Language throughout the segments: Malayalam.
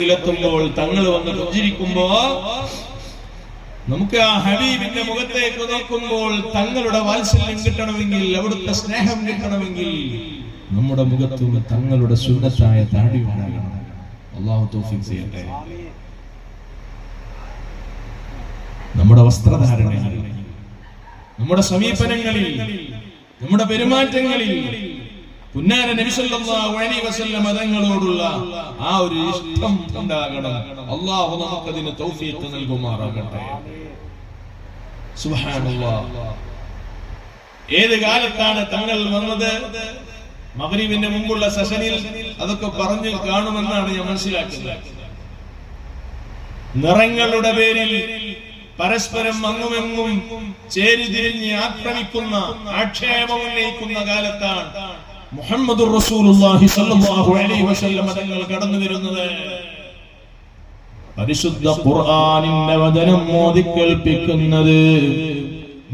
ിലെത്തുമ്പോൾ തങ്ങൾ വന്ന് പുഞ്ചിരിക്കുമ്പോ നമുക്ക് ആ ഹബീബിന്റെ മുഖത്തേക്ക് നോക്കുമ്പോൾ തങ്ങളുടെ വാത്സല്യം കിട്ടണമെങ്കിൽ, അവിടുത്തെ സ്നേഹം കിട്ടണമെങ്കിൽ നമ്മുടെ മുഖത്തും തങ്ങളുടെ സുന്നത്തായ താടി ഉണ്ടാകണം. അല്ലാഹു തൗഫീഖ് ചെയ്യട്ടെ. നമ്മുടെ വസ്ത്രധാരണയിൽ, നമ്മുടെ സമീപനങ്ങളിൽ, നമ്മുടെ പെരുമാറ്റങ്ങളിൽ പുന്നാര നബി സല്ലല്ലാഹു അലൈഹി വസല്ലം തങ്ങളോടുള്ള ആ ഒരു ഇഷ്ടം ഉണ്ടാകണം. അല്ലാഹു നമുക്കതിന് തൗഫീഖ് നൽകുമാറാകട്ടെ. സുബ്ഹാനല്ലാഹ്. ഏത് കാലത്താണ് തങ്ങൾ വന്നത്? മഗ്രിബിന്റെ മുമ്പുള്ള സെഷനിൽ അതൊക്കെ പറഞ്ഞു കാണുമെന്നാണ് ഞാൻ മനസ്സിലാക്കുന്നത്. നിറങ്ങളുടെ പേരിൽ പരസ്പരം അങ്ങുമെങ്ങും ചേരിതിരിഞ്ഞ് ആക്രമിക്കുന്ന, ആക്ഷേപം ഉന്നയിക്കുന്ന കാലത്താണ് മുഹമ്മദുർ റസൂലുള്ളാഹി സ്വല്ലല്ലാഹു അലൈഹി വസല്ലം തങ്ങൾ കടന്നു വരുന്നത്. പരിശുദ്ധ ഖുർആനിന്റെ വചനം ഓതി കേൾപ്പിക്കുന്നത്,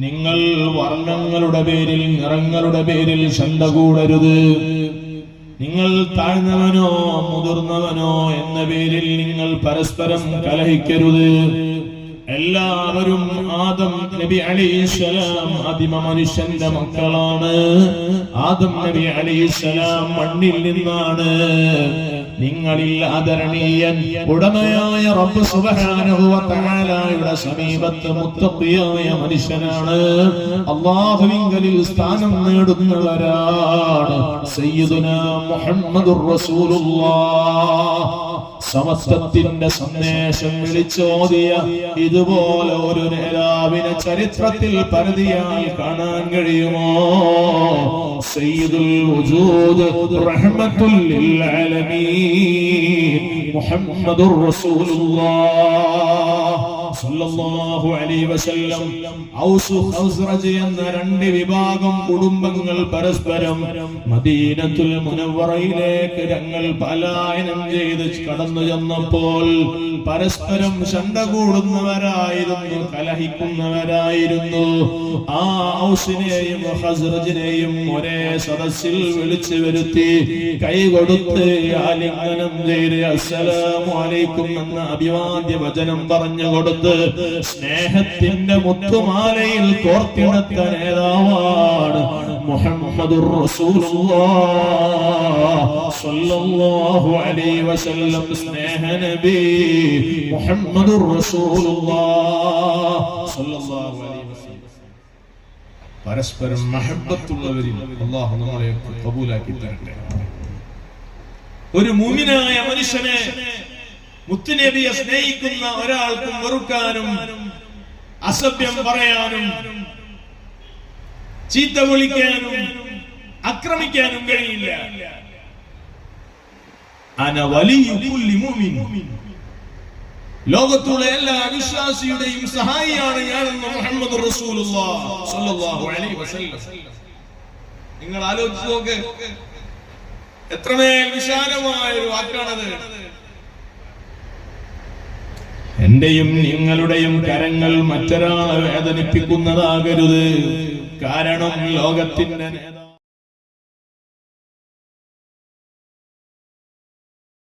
നിങ്ങൾ വർണ്ണങ്ങളുടെ പേരിൽ, നിറങ്ങളുടെ പേരിൽ ശണ്ട കൂടരുത്. നിങ്ങൾ താഴ്ന്നവനോ മുതിർന്നവനോ എന്ന പേരിൽ നിങ്ങൾ പരസ്പരം കലഹിക്കരുത്. എല്ലാവരും ആദം നബി അലൈഹിസ്സലാം ആദിമ മനുഷ്യന്റെ മക്കളാണ്. ആദം നബി അലൈഹിസ്സലാം മണ്ണിൽ നിന്നാണ്. നിങ്ങളിൽ ആദരണീയൻ ഉടമയായ റബ്ബ് സുബ്ഹാനഹു വ തആലയുടെ സമീപത്ത് മുത്തഖിയായ മനുഷ്യനാണ്. അല്ലാഹുവിങ്കലിൽ സ്ഥാനം നേടുന്നവരാണ് സയ്യിദുനാ മുഹമ്മദുർ റസൂലുള്ളാഹ്. സമത്വത്തിന്റെ സന്ദേശം വിളിച്ചോദിയ ഇതുപോലെ ഒരു നേതാവിനെ ചരിത്രത്തിൽ പരതിയായി കാണാൻ കഴിയുമോ? സയ്യിദുൽ വജൂദ് റഹ്മത്തുൽ ലിൽ ആലമീൻ മുഹമ്മദുർ റസൂലുള്ളാഹ് സല്ലല്ലാഹു അലൈഹി വസല്ലം. ഔസ് ഖസ്റജ് എന്ന രണ്ട് വിഭാഗം കുടുംബങ്ങൾ പരസ്പരം മദീനത്തുൽ മുനവ്വറയിലേക്ക് ഞങ്ങൾ പലായനം ചെയ്ത് കടന്നു ചെന്നപ്പോൾ പരസ്പരം ശണ്ട കൂടുന്നവരായിരുന്നു, കലഹിക്കുന്നവരായിരുന്നു. ആ ഔസിനെയും ഖസ്റജിനെയും ഒരേ സദസ്സിൽ വിളിച്ചു വരുത്തി കൈകൊടുത്ത് ആലിംഗനം ചെയ്ത് അസ്സലാമു അലൈക്കും എന്ന അഭിവാദ്യ വചനം പറഞ്ഞു കൊടുത്ത് സ്നേഹത്തിന്റെ മുത്തുമാലയിൽ കോർത്തിണത്ത നേതാവാണ് മുഹമ്മദുർ റസൂലുള്ളാഹ് സ്വല്ലല്ലാഹു അലൈഹി വസല്ലം. സ്നേഹ നബി മുഹമ്മദുർ റസൂലുള്ളാഹ് സ്വല്ലല്ലാഹു അലൈഹി വസല്ലം. പരസ്പരം മഹബ്ബത്തുള്ളവരിൽ അല്ലാഹു നമ്മളെ ഖബൂലാക്കി തരട്ടെ. ഒരു മുഅ്മിനായ മനുഷ്യനെ, മുത്തുനബിയെ സ്നേഹിക്കുന്ന ഒരാൾക്കും വെറുക്കാനും അസഭ്യം പറയാനും ചീത്ത വിളിക്കാനും ആക്രമിക്കാനും കഴിയില്ല. അന വലിയ ലോകത്തുള്ള എല്ലാ വിശ്വാസിയുടെയും സഹായിയാണ് ഞാനെന്ന് മുഹമ്മദ് റസൂലുള്ളാഹി സ്വല്ലല്ലാഹു അലൈഹി വസല്ലം. നിങ്ങൾ ആലോചിച്ച് നോക്ക്, എത്രമേൽ വിശാലമായ ഒരു വാക്കാണത്. എന്റെയും നിങ്ങളുടെയും കരങ്ങൾ മറ്റൊരാളെ വേദനിപ്പിക്കുന്നതാകരുത്. കാരണം ലോകത്തിന്റെ നേതാവ്